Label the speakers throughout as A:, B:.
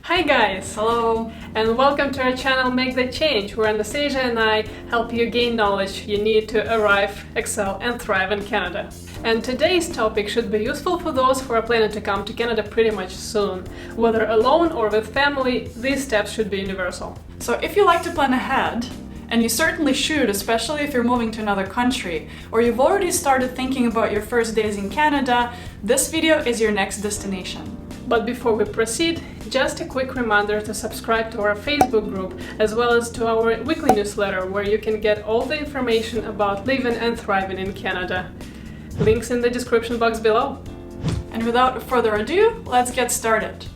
A: Hi guys!
B: Hello!
A: And welcome to our channel Make the Change, where Anastasia and I help you gain knowledge you need to arrive, excel and thrive in Canada. And today's topic should be useful for those who are planning to come to Canada pretty much soon. Whether alone or with family, these steps should be universal.
B: So if you like to plan ahead, and you certainly should, especially if you're moving to another country, or you've already started thinking about your first days in Canada, this video is your next destination.
A: But before we proceed, just a quick reminder to subscribe to our Facebook group, as well as to our weekly newsletter, where you can get all the information about living and thriving in Canada. Links in the description box below.
B: And without further ado, let's get started.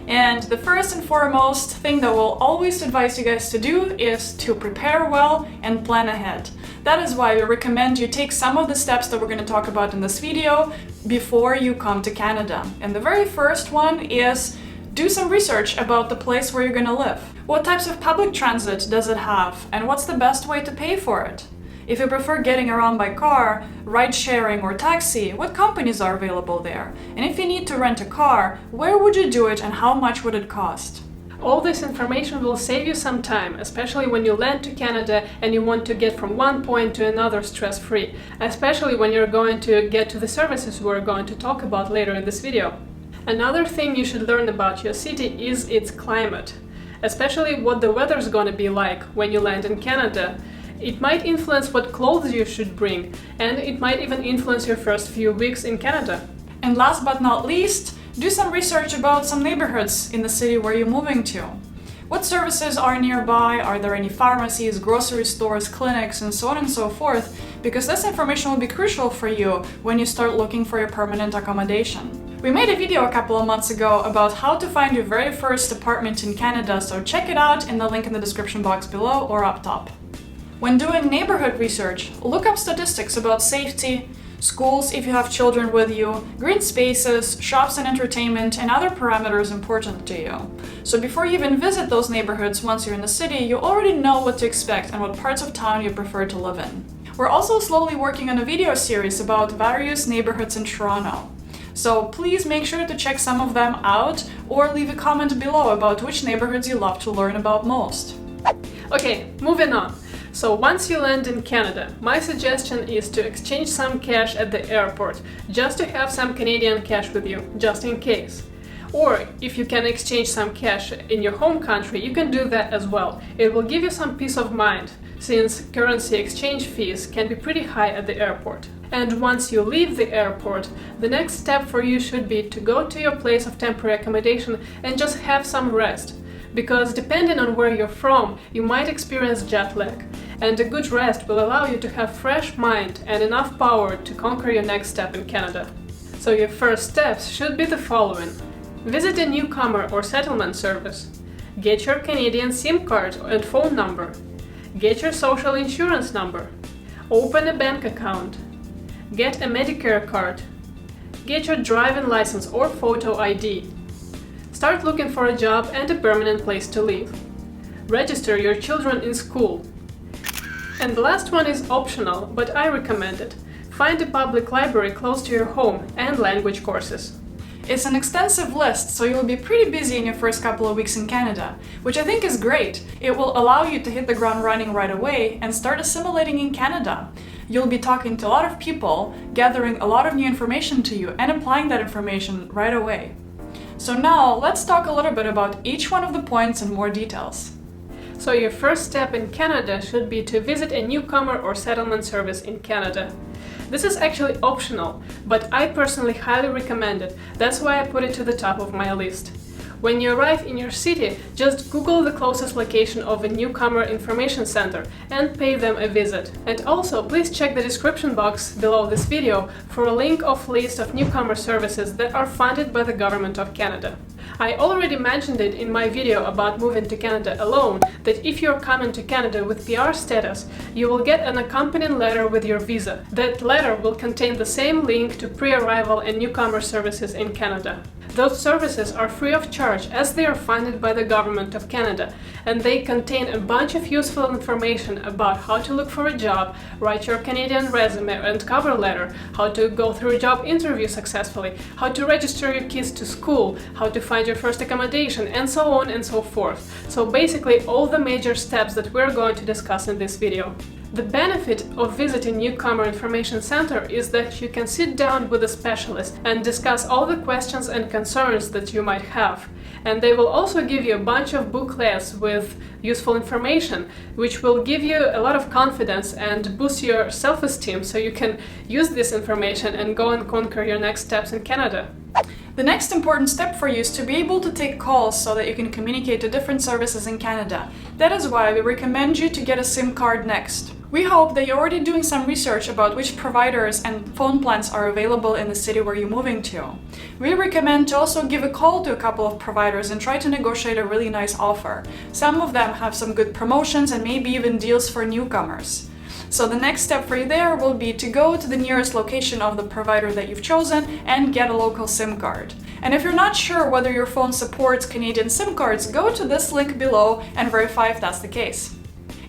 B: And the first and foremost thing that we'll always advise you guys to do is to prepare well and plan ahead. That is why we recommend you take some of the steps that we're going to talk about in this video before you come to Canada. And the very first one is do some research about the place where you're going to live. What types of public transit does it have, and what's the best way to pay for it? If you prefer getting around by car, ride-sharing or taxi, what companies are available there? And if you need to rent a car, where would you do it and how much would it cost?
A: All this information will save you some time, especially when you land to Canada and you want to get from one point to another stress-free, especially when you're going to get to the services we're going to talk about later in this video. Another thing you should learn about your city is its climate, especially what the weather's going to be like when you land in Canada. It might influence what clothes you should bring, and it might even influence your first few weeks in Canada.
B: And last but not least, do some research about some neighborhoods in the city where you're moving to. What services are nearby? Are there any pharmacies, grocery stores, clinics, and so on and so forth? Because this information will be crucial for you when you start looking for your permanent accommodation. We made a video a couple of months ago about how to find your very first apartment in Canada, so check it out in the link in the description box below or up top. When doing neighborhood research, look up statistics about safety, schools if you have children with you, green spaces, shops and entertainment, and other parameters important to you. So before you even visit those neighborhoods once you're in the city, you already know what to expect and what parts of town you prefer to live in. We're also slowly working on a video series about various neighborhoods in Toronto. So please make sure to check some of them out or leave a comment below about which neighborhoods you love to learn about most.
A: Okay, moving on. So once you land in Canada, my suggestion is to exchange some cash at the airport, just to have some Canadian cash with you, just in case. Or if you can exchange some cash in your home country, you can do that as well. It will give you some peace of mind, since currency exchange fees can be pretty high at the airport. And once you leave the airport, the next step for you should be to go to your place of temporary accommodation and just have some rest. Because depending on where you're from, you might experience jet lag, and a good rest will allow you to have fresh mind and enough power to conquer your next step in Canada. So your first steps should be the following. Visit a newcomer or settlement service. Get your Canadian SIM card and phone number. Get your social insurance number. Open a bank account. Get a Medicare card. Get your driving license or photo ID. Start looking for a job and a permanent place to live. Register your children in school. And the last one is optional, but I recommend it. Find a public library close to your home and language courses.
B: It's an extensive list, so you'll be pretty busy in your first couple of weeks in Canada, which I think is great. It will allow you to hit the ground running right away and start assimilating in Canada. You'll be talking to a lot of people, gathering a lot of new information to you, and applying that information right away. So now, let's talk a little bit about each one of the points in more details.
A: So your first step in Canada should be to visit a newcomer or settlement service in Canada. This is actually optional, but I personally highly recommend it. That's why I put it to the top of my list. When you arrive in your city, just Google the closest location of a Newcomer Information Center and pay them a visit. And also, please check the description box below this video for a link of list of newcomer services that are funded by the Government of Canada. I already mentioned it in my video about moving to Canada alone, that if you're coming to Canada with PR status, you will get an accompanying letter with your visa. That letter will contain the same link to pre-arrival and newcomer services in Canada. Those services are free of charge as they are funded by the Government of Canada, and they contain a bunch of useful information about how to look for a job, write your Canadian resume and cover letter, how to go through a job interview successfully, how to register your kids to school, how to find your first accommodation, and so on and so forth. So basically all the major steps that we're going to discuss in this video. The benefit of visiting Newcomer Information Center is that you can sit down with a specialist and discuss all the questions and concerns that you might have. And they will also give you a bunch of booklets with useful information, which will give you a lot of confidence and boost your self-esteem so you can use this information and go and conquer your next steps in Canada.
B: The next important step for you is to be able to take calls so that you can communicate to different services in Canada. That is why we recommend you to get a SIM card next. We hope that you're already doing some research about which providers and phone plans are available in the city where you're moving to. We recommend to also give a call to a couple of providers and try to negotiate a really nice offer. Some of them have some good promotions and maybe even deals for newcomers. So the next step for you there will be to go to the nearest location of the provider that you've chosen and get a local SIM card. And if you're not sure whether your phone supports Canadian SIM cards, go to this link below and verify if that's the case.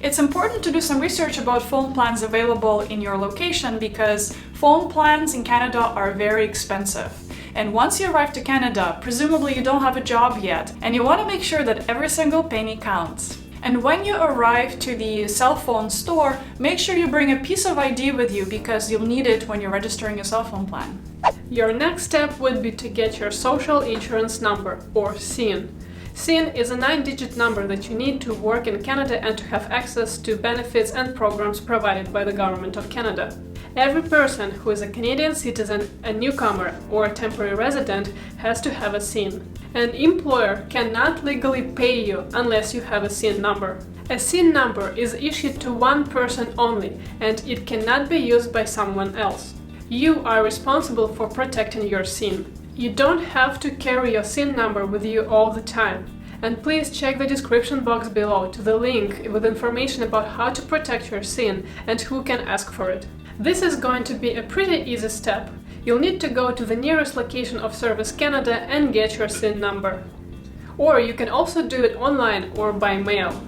B: It's important to do some research about phone plans available in your location because phone plans in Canada are very expensive. And once you arrive to Canada, presumably you don't have a job yet, and you want to make sure that every single penny counts. And when you arrive to the cell phone store, make sure you bring a piece of ID with you because you'll need it when you're registering a cell phone plan.
A: Your next step would be to get your social insurance number, or SIN. SIN is a 9-digit number that you need to work in Canada and to have access to benefits and programs provided by the Government of Canada. Every person who is a Canadian citizen, a newcomer, or a temporary resident has to have a SIN. An employer cannot legally pay you unless you have a SIN number. A SIN number is issued to one person only, and it cannot be used by someone else. You are responsible for protecting your SIN. You don't have to carry your SIN number with you all the time. And please check the description box below to the link with information about how to protect your SIN and who can ask for it. This is going to be a pretty easy step. You'll need to go to the nearest location of Service Canada and get your SIN number. Or you can also do it online or by mail.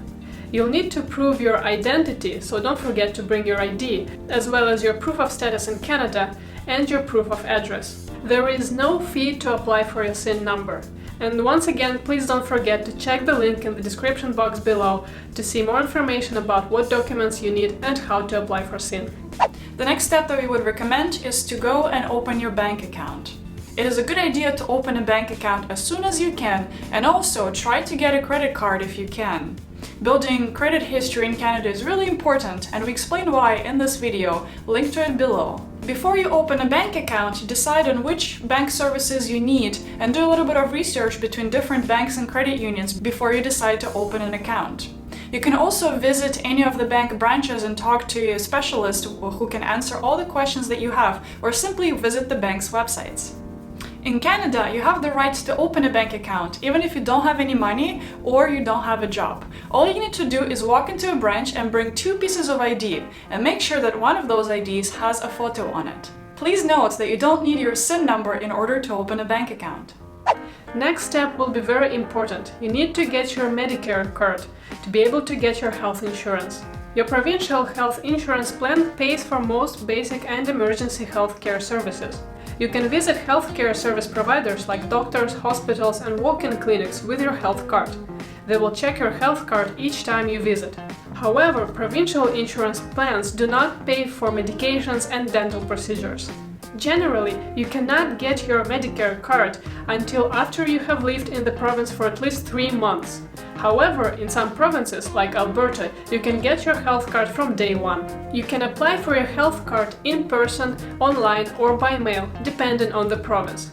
A: You'll need to prove your identity, so don't forget to bring your ID, as well as your proof of status in Canada and your proof of address. There is no fee to apply for your SIN number. And once again, please don't forget to check the link in the description box below to see more information about what documents you need and how to apply for SIN.
B: The next step that we would recommend is to go and open your bank account. It is a good idea to open a bank account as soon as you can, and also try to get a credit card if you can. Building credit history in Canada is really important, and we explain why in this video, link to it below. Before you open a bank account, decide on which bank services you need and do a little bit of research between different banks and credit unions before you decide to open an account. You can also visit any of the bank branches and talk to a specialist who can answer all the questions that you have, or simply visit the bank's websites. In Canada, you have the right to open a bank account, even if you don't have any money or you don't have a job. All you need to do is walk into a branch and bring 2 pieces of ID, and make sure that one of those IDs has a photo on it. Please note that you don't need your SIN number in order to open a bank account.
A: Next step will be very important. You need to get your Medicare Card to be able to get your health insurance. Your provincial health insurance plan pays for most basic and emergency health care services. You can visit healthcare service providers like doctors, hospitals, and walk-in clinics with your health card. They will check your health card each time you visit. However, provincial insurance plans do not pay for medications and dental procedures. Generally, you cannot get your Medicare card until after you have lived in the province for at least 3 months. However, in some provinces, like Alberta, you can get your health card from day one. You can apply for your health card in person, online, or by mail, depending on the province.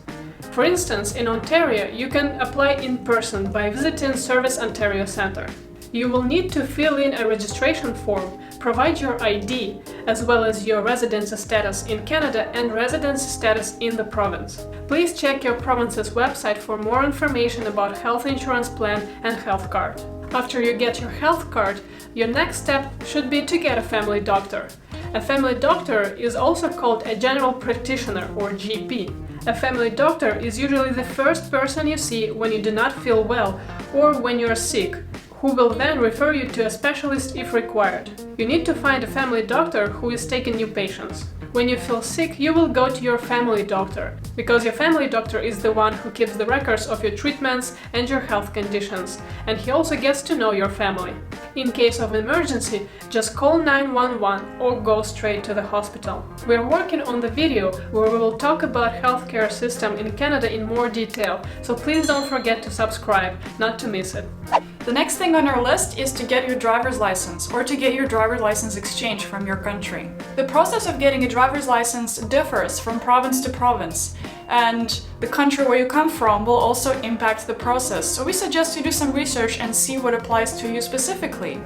A: For instance, in Ontario, you can apply in person by visiting Service Ontario Center. You will need to fill in a registration form, provide your ID, as well as your residency status in Canada and residency status in the province. Please check your province's website for more information about health insurance plan and health card. After you get your health card, your next step should be to get a family doctor. A family doctor is also called a general practitioner or GP. A family doctor is usually the first person you see when you do not feel well or when you are sick, who will then refer you to a specialist if required. You need to find a family doctor who is taking new patients. When you feel sick, you will go to your family doctor, because your family doctor is the one who keeps the records of your treatments and your health conditions, and he also gets to know your family. In case of emergency, just call 911 or go straight to the hospital. We are working on the video where we will talk about healthcare system in Canada in more detail, so please don't forget to subscribe, not to miss it.
B: The next thing on our list is to get your driver's license or to get your driver's license exchanged from your country. The process of getting a driver's license differs from province to province, and the country where you come from will also impact the process, so we suggest you do some research and see what applies to you specifically.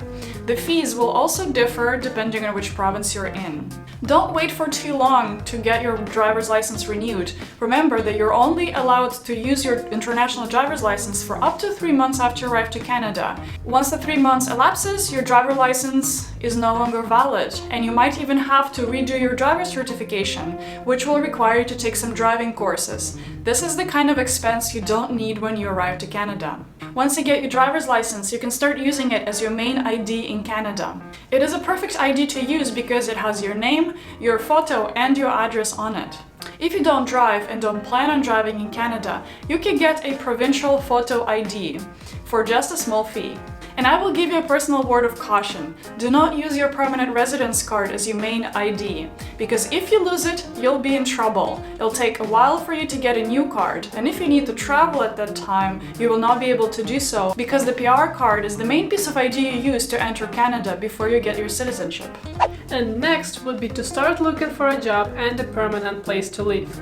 B: The fees will also differ depending on which province you're in. Don't wait for too long to get your driver's license renewed. Remember that you're only allowed to use your international driver's license for up to 3 months after you arrive to Canada. Once the 3 months elapses, your driver's license is no longer valid, and you might even have to redo your driver's certification, which will require you to take some driving courses. This is the kind of expense you don't need when you arrive to Canada. Once you get your driver's license, you can start using it as your main ID in Canada. It is a perfect ID to use because it has your name, your photo, and your address on it. If you don't drive and don't plan on driving in Canada, you can get a provincial photo ID for just a small fee. And I will give you a personal word of caution. Do not use your permanent residence card as your main ID, because if you lose it, you'll be in trouble. It'll take a while for you to get a new card, and if you need to travel at that time, you will not be able to do so, because the PR card is the main piece of ID you use to enter Canada before you get your citizenship.
A: And next would be to start looking for a job and a permanent place to live.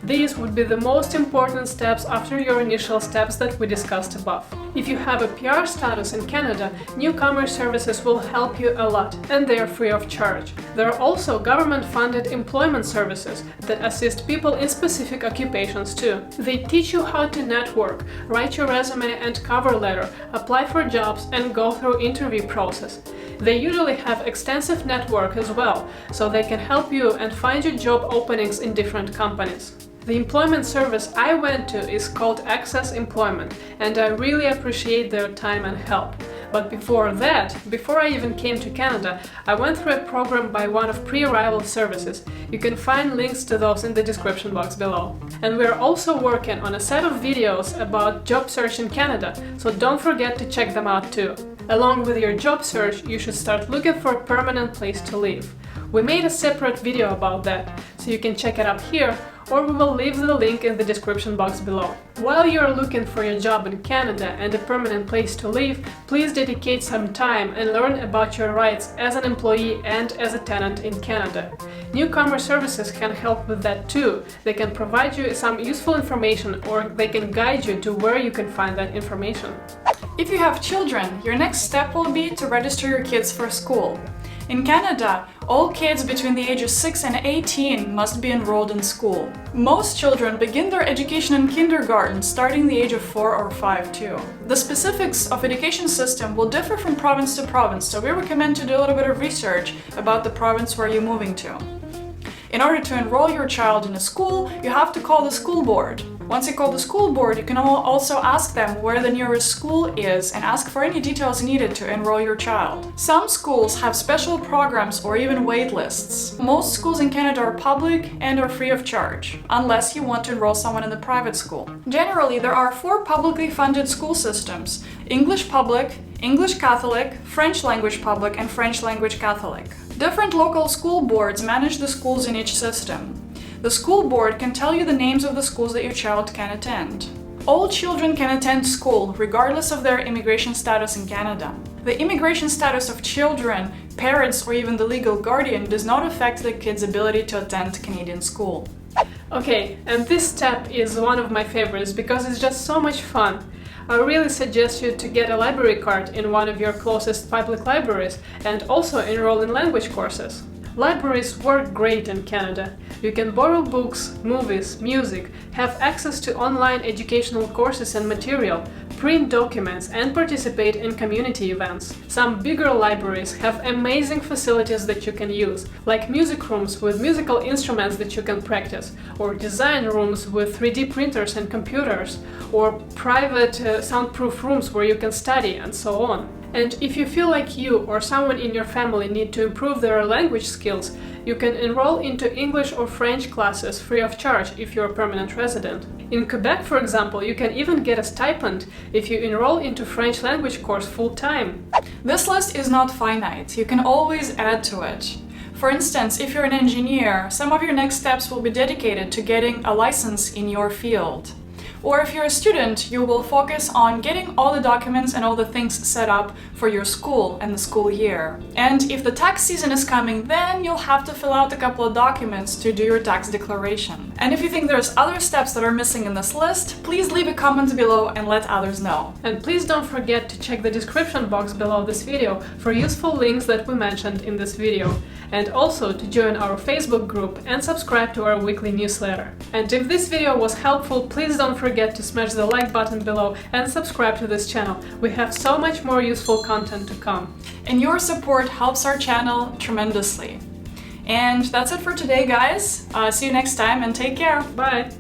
A: These would be the most important steps after your initial steps that we discussed above. If you have a PR status in Canada, Newcomer services will help you a lot, and they are free of charge. There are also government-funded employment services that assist people in specific occupations too. They teach you how to network, write your resume and cover letter, apply for jobs, and go through interview process. They usually have extensive network as well, so they can help you and find you job openings in different companies. The employment service I went to is called Access Employment, and I really appreciate their time and help. But before that, before I even came to Canada, I went through a program by one of pre-arrival services. You can find links to those in the description box below. And we're also working on a set of videos about job search in Canada, so don't forget to check them out too. Along with your job search, you should start looking for a permanent place to live. We made a separate video about that, so you can check it out here, or we will leave the link in the description box below. While you're looking for your job in Canada and a permanent place to live, please dedicate some time and learn about your rights as an employee and as a tenant in Canada. Newcomer services can help with that too. They can provide you some useful information, or they can guide you to where you can find that information.
B: If you have children, your next step will be to register your kids for school. In Canada, all kids between the ages 6 and 18 must be enrolled in school. Most children begin their education in kindergarten, starting the age of 4 or 5 too. The specifics of education system will differ from province to province, so we recommend to do a little bit of research about the province where you're moving to. In order to enroll your child in a school, you have to call the school board. Once you call the school board, you can also ask them where the nearest school is and ask for any details needed to enroll your child. Some schools have special programs or even wait lists. Most schools in Canada are public and are free of charge, unless you want to enroll someone in the private school. Generally, there are 4 publicly funded school systems: English Public, English Catholic, French Language Public, and French Language Catholic. Different local school boards manage the schools in each system. The school board can tell you the names of the schools that your child can attend. All children can attend school, regardless of their immigration status in Canada. The immigration status of children, parents, or even the legal guardian does not affect the kid's ability to attend Canadian school.
A: Okay, and this step is one of my favorites because it's just so much fun. I really suggest you to get a library card in one of your closest public libraries and also enroll in language courses. Libraries work great in Canada. You can borrow books, movies, music, have access to online educational courses and material, print documents, and participate in community events. Some bigger libraries have amazing facilities that you can use, like music rooms with musical instruments that you can practice, or design rooms with 3D printers and computers, or private soundproof rooms where you can study, and so on. And if you feel like you or someone in your family need to improve their language skills, you can enroll into English or French classes free of charge if you're a permanent resident. In Quebec, for example, you can even get a stipend if you enroll into French language course full-time.
B: This list is not finite. You can always add to it. For instance, if you're an engineer, some of your next steps will be dedicated to getting a license in your field. Or if you're a student, you will focus on getting all the documents and all the things set up for your school and the school year. And if the tax season is coming, then you'll have to fill out a couple of documents to do your tax declaration. And if you think there's other steps that are missing in this list, please leave a comment below and let others know.
A: And please don't forget to check the description box below this video for useful links that we mentioned in this video. And also to join our Facebook group and subscribe to our weekly newsletter. And if this video was helpful, please don't forget to smash the like button below and subscribe to this channel. We have so much more useful content to come.
B: And your support helps our channel tremendously. And that's it for today, guys. See you next time and take care.
A: Bye!